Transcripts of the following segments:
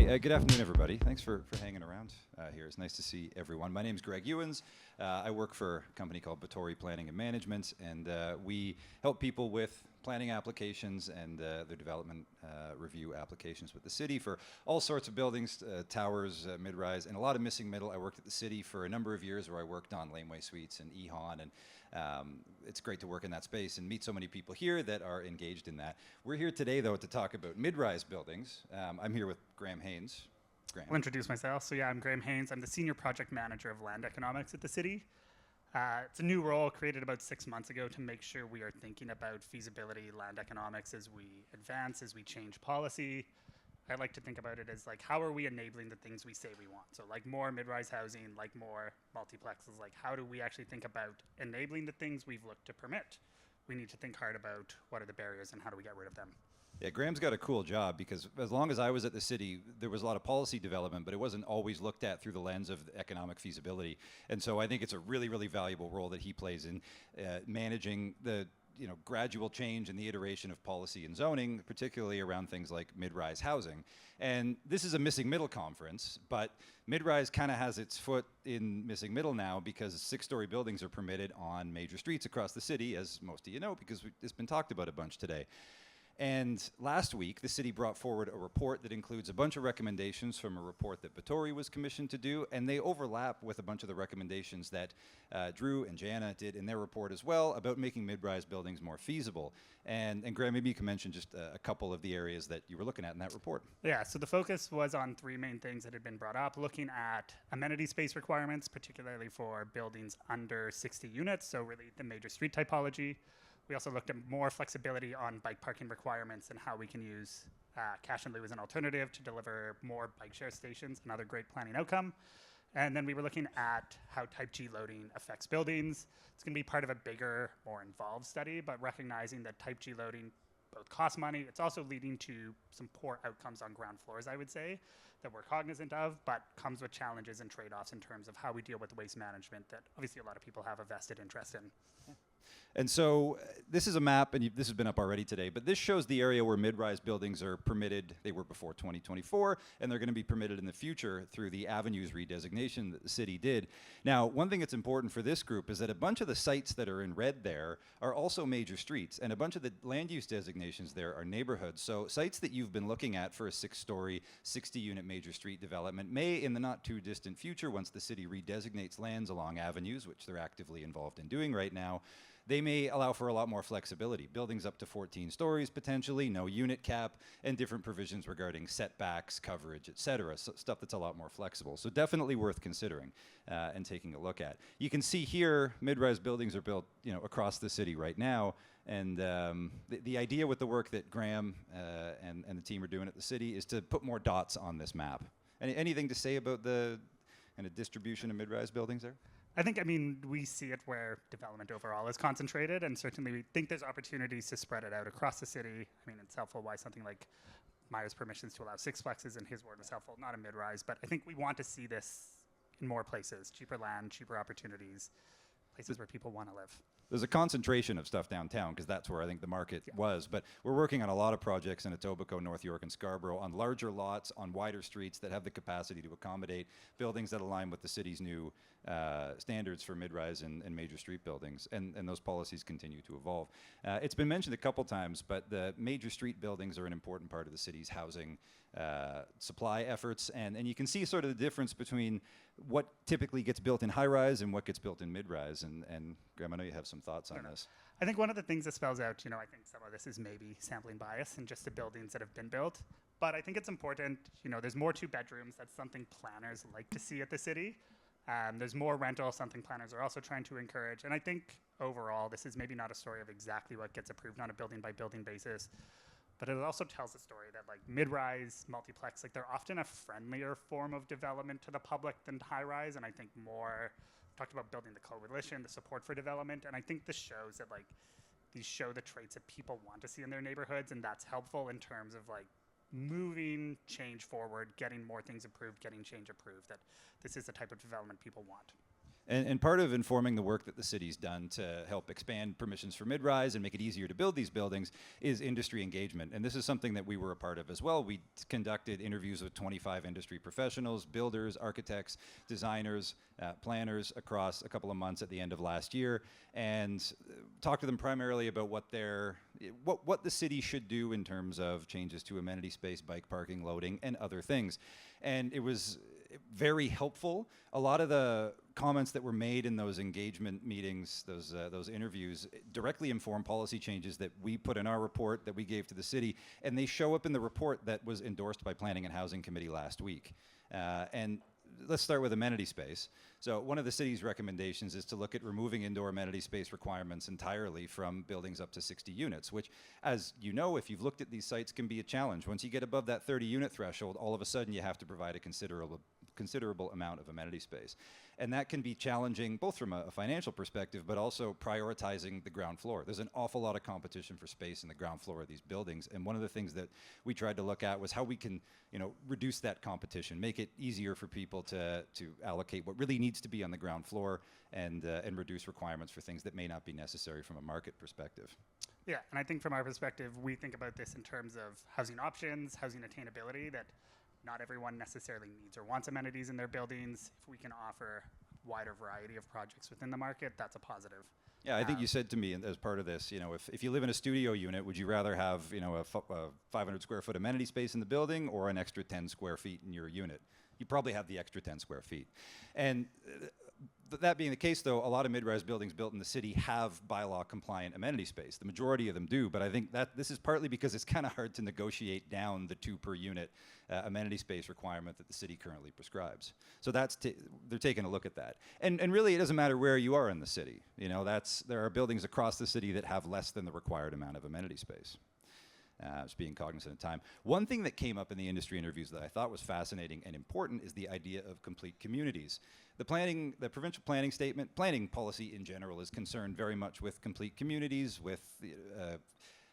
Hey, good afternoon, everybody. Thanks for hanging around here. It's nice to see everyone. My name is Graig Uens. I work for a company called Batory Planning and Management, and we help people with planning applications and their development review applications with the city for all sorts of buildings, towers, mid-rise, and a lot of missing middle. I worked at the city for a number of years where I worked on laneway suites and EHON, and it's great to work in that space and meet so many people here that are engaged in that. We're here today, though, to talk about mid-rise buildings. I'm here with Graham Haines. Graham. I'll introduce myself. So yeah, I'm Graham Haines. I'm the Senior Project Manager of Land Economics at the city. It's a new role created about 6 months ago to make sure we are thinking about feasibility, land economics as we advance, as we change policy. I like to think about it as like, how are we enabling the things we say we want? So like more mid-rise housing, like more multiplexes, like how do we actually think about enabling the things we've looked to permit? We need to think hard about what are the barriers and how do we get rid of them. Yeah, Graham's got a cool job because as long as I was at the city, there was a lot of policy development, but it wasn't always looked at through the lens of economic feasibility. And so I think it's a really, really valuable role that he plays in managing the gradual change in the iteration of policy and zoning, particularly around things like mid-rise housing. And this is a missing middle conference, but mid-rise kind of has its foot in missing middle now because 6-story buildings are permitted on major streets across the city, as most of you know, because it's been talked about a bunch today. And last week, the city brought forward a report that includes a bunch of recommendations from a report that Batory was commissioned to do, and they overlap with a bunch of the recommendations that Drew and Jana did in their report as well about making mid-rise buildings more feasible. And Graham, maybe you can mention just a couple of the areas that you were looking at in that report. Yeah, so the focus was on 3 main things that had been brought up, looking at amenity space requirements, particularly for buildings under 60 units, so really the major street typology. We also looked at more flexibility on bike parking requirements and how we can use cash in lieu as an alternative to deliver more bike share stations, another great planning outcome. And then we were looking at how type G loading affects buildings. It's going to be part of a bigger, more involved study, but recognizing that type G loading both costs money. It's also leading to some poor outcomes on ground floors, I would say, that we're cognizant of, but comes with challenges and trade-offs in terms of how we deal with waste management that obviously a lot of people have a vested interest in. Yeah. And so this is a map, and this has been up already today, but this shows the area where mid-rise buildings are permitted. They were before 2024, and they're going to be permitted in the future through the avenues redesignation that the city did. Now, one thing that's important for this group is that a bunch of the sites that are in red there are also major streets, and a bunch of the land use designations there are neighborhoods. So sites that you've been looking at for a 6-story, 60-unit major street development may, in the not too distant future, once the city redesignates lands along avenues, which they're actively involved in doing right now, they may allow for a lot more flexibility. Buildings up to 14 stories potentially, no unit cap, and different provisions regarding setbacks, coverage, et cetera. So stuff that's a lot more flexible. So definitely worth considering and taking a look at. You can see here, mid-rise buildings are built across the city right now. And the idea with the work that Graham and the team are doing at the city is to put more dots on this map. Anything to say about the kind of distribution of mid-rise buildings there? I mean, we see it where development overall is concentrated, and certainly we think there's opportunities to spread it out across the city. I mean, it's helpful why something like Myers permissions to allow 6 flexes in his ward is helpful, not a mid-rise, but I think we want to see this in more places, cheaper land, cheaper opportunities, places where people want to live. There's a concentration of stuff downtown because that's where I think the market was. But we're working on a lot of projects in Etobicoke, North York, and Scarborough on larger lots, on wider streets that have the capacity to accommodate buildings that align with the city's new standards for mid-rise and major street buildings. And those policies continue to evolve. It's been mentioned a couple times, but the major street buildings are an important part of the city's housing supply efforts. And you can see sort of the difference between what typically gets built in high-rise and what gets built in mid-rise. And Graham, I know you have some thoughts on this. I think one of the things that spells out, I think some of this is maybe sampling bias in just the buildings that have been built. But I think it's important, there's more 2 bedrooms. That's something planners like to see at the city. There's more rental, something planners are also trying to encourage. And I think overall, this is maybe not a story of exactly what gets approved on a building-by-building basis. But it also tells a story that like mid-rise, multiplex, like they're often a friendlier form of development to the public than high-rise. And I think more, talked about building the coalition, the support for development. And I think this shows that like these show the traits that people want to see in their neighborhoods. And that's helpful in terms of like moving change forward, getting more things approved, getting change approved, that this is the type of development people want. And part of informing the work that the city's done to help expand permissions for mid-rise and make it easier to build these buildings is industry engagement. And this is something that we were a part of as well. We conducted interviews with 25 industry professionals, builders, architects, designers, planners across a couple of months at the end of last year, and talked to them primarily about what the city should do in terms of changes to amenity space, bike parking, loading, and other things. And it was very helpful. A lot of the comments that were made in those engagement meetings, those interviews, directly inform policy changes that we put in our report that we gave to the city, and they show up in the report that was endorsed by Planning and Housing Committee last week. And let's start with amenity space. So one of the city's recommendations is to look at removing indoor amenity space requirements entirely from buildings up to 60 units, which, as you know, if you've looked at these sites, can be a challenge. Once you get above that 30 unit threshold, all of a sudden you have to provide a considerable amount of amenity space. And that can be challenging both from a financial perspective, but also prioritizing the ground floor. There's an awful lot of competition for space in the ground floor of these buildings. And one of the things that we tried to look at was how we can, reduce that competition, make it easier for people to allocate what really needs to be on the ground floor, and reduce requirements for things that may not be necessary from a market perspective. Yeah, and I think from our perspective, we think about this in terms of housing options, housing attainability, that not everyone necessarily needs or wants amenities in their buildings. If we can offer a wider variety of projects within the market, that's a positive. Yeah, I think you said to me as part of this, if you live in a studio unit, would you rather have, a 500 square foot amenity space in the building or an extra 10 square feet in your unit? You probably have the extra 10 square feet. And that being the case, though, a lot of mid-rise buildings built in the city have bylaw compliant amenity space. The majority of them do, but I think that this is partly because it's kind of hard to negotiate down the 2 per unit amenity space requirement that the city currently prescribes. So they're taking a look at that. And really, it doesn't matter where you are in the city. There are buildings across the city that have less than the required amount of amenity space. Just being cognizant of time. One thing that came up in the industry interviews that I thought was fascinating and important is the idea of complete communities. The provincial planning policy in general is concerned very much with complete communities, with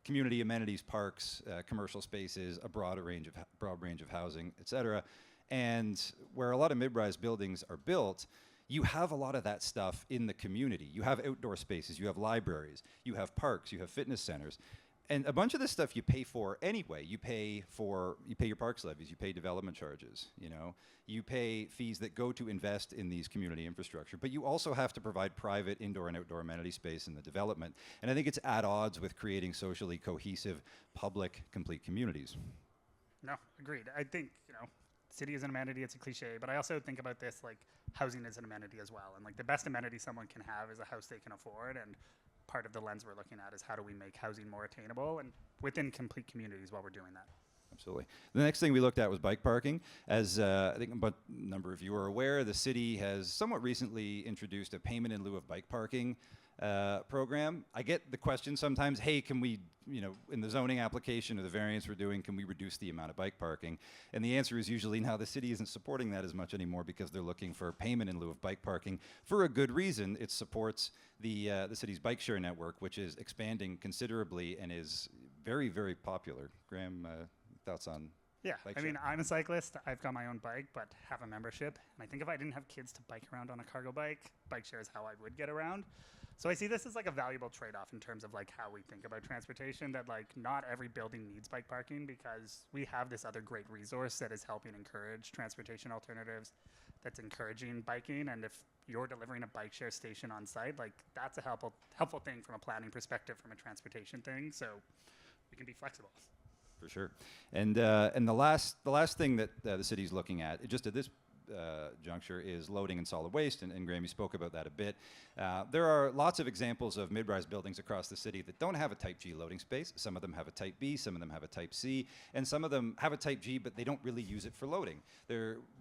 community amenities, parks, commercial spaces, a broad range of housing, et cetera. And where a lot of mid-rise buildings are built, you have a lot of that stuff in the community. You have outdoor spaces, you have libraries, you have parks, you have fitness centers. And a bunch of this stuff you pay for anyway. You pay your parks levies, you pay development charges, you pay fees that go to invest in these community infrastructure, but you also have to provide private indoor and outdoor amenity space in the development. And I think it's at odds with creating socially cohesive, public, complete communities. No, agreed. I think, city is an amenity, it's a cliche, but I also think about this like housing is an amenity as well. And like the best amenity someone can have is a house they can afford, and part of the lens we're looking at is how do we make housing more attainable and within complete communities while we're doing that. Absolutely. The next thing we looked at was bike parking. As I think a number of you are aware, the city has somewhat recently introduced a payment in lieu of bike parking program. I get the question sometimes, hey, can we, in the zoning application or the variance we're doing, can we reduce the amount of bike parking? And the answer is usually no, the city isn't supporting that as much anymore because they're looking for payment in lieu of bike parking for a good reason. It supports the city's bike share network, which is expanding considerably and is very, very popular. Graham, thoughts on bike share? I'm a cyclist. I've got my own bike, but have a membership. And I think if I didn't have kids to bike around on a cargo bike share is how I would get around. So I see this as like a valuable trade-off in terms of like how we think about transportation, that like not every building needs bike parking because we have this other great resource that is helping encourage transportation alternatives, that's encouraging biking. And if you're delivering a bike share station on site, like that's a helpful thing from a planning perspective, from a transportation thing. So we can be flexible. For sure. And the last thing that the city's looking at, just at this juncture, is loading and solid waste, and Graham, you spoke about that a bit. There are lots of examples of mid-rise buildings across the city that don't have a Type G loading space. Some of them have a Type B, some of them have a Type C, and some of them have a Type G, but they don't really use it for loading.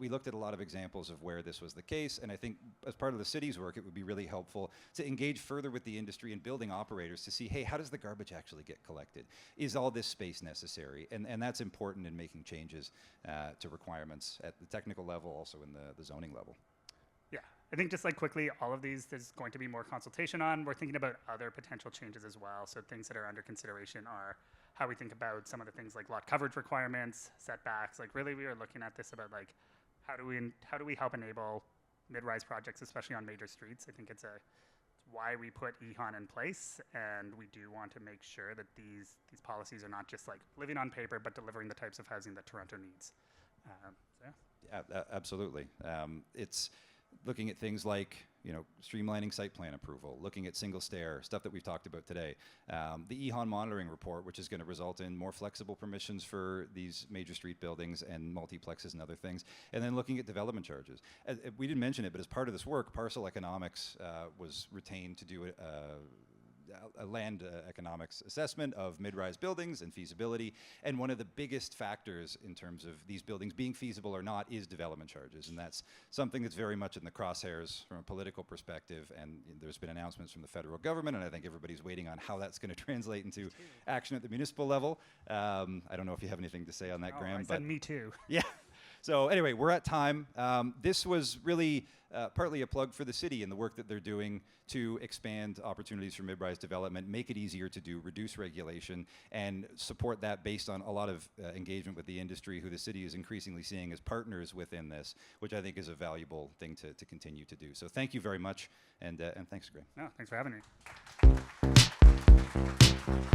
We looked at a lot of examples of where this was the case, and I think as part of the city's work, it would be really helpful to engage further with the industry and building operators to see, hey, how does the garbage actually get collected? Is all this space necessary? And that's important in making changes to requirements at the technical level, also in the zoning level. Yeah, I think just like quickly, all of these there's going to be more consultation on. We're thinking about other potential changes as well. So things that are under consideration are how we think about some of the things like lot coverage requirements, setbacks. Like really, we are looking at this about like how do we help enable mid-rise projects, especially on major streets. I think it's why we put EHON in place, and we do want to make sure that these policies are not just like living on paper, but delivering the types of housing that Toronto needs. So yeah. Absolutely. It's looking at things like, streamlining site plan approval, looking at single stair, stuff that we've talked about today. The EHON monitoring report, which is going to result in more flexible permissions for these major street buildings and multiplexes and other things. And then looking at development charges. We didn't mention it, but as part of this work, Parcel Economics was retained to do a land economics assessment of mid-rise buildings and feasibility. And one of the biggest factors in terms of these buildings being feasible or not is development charges. And that's something that's very much in the crosshairs from a political perspective. And there's been announcements from the federal government, and I think everybody's waiting on how that's going to translate into action at the municipal level. I don't know if you have anything to say on that, Graham. I said me too. Yeah. So anyway, we're at time. This was really partly a plug for the city and the work that they're doing to expand opportunities for mid-rise development, make it easier to do, reduce regulation, and support that based on a lot of engagement with the industry, who the city is increasingly seeing as partners within this, which I think is a valuable thing to continue to do. So thank you very much, and thanks, Graham. No, thanks for having me.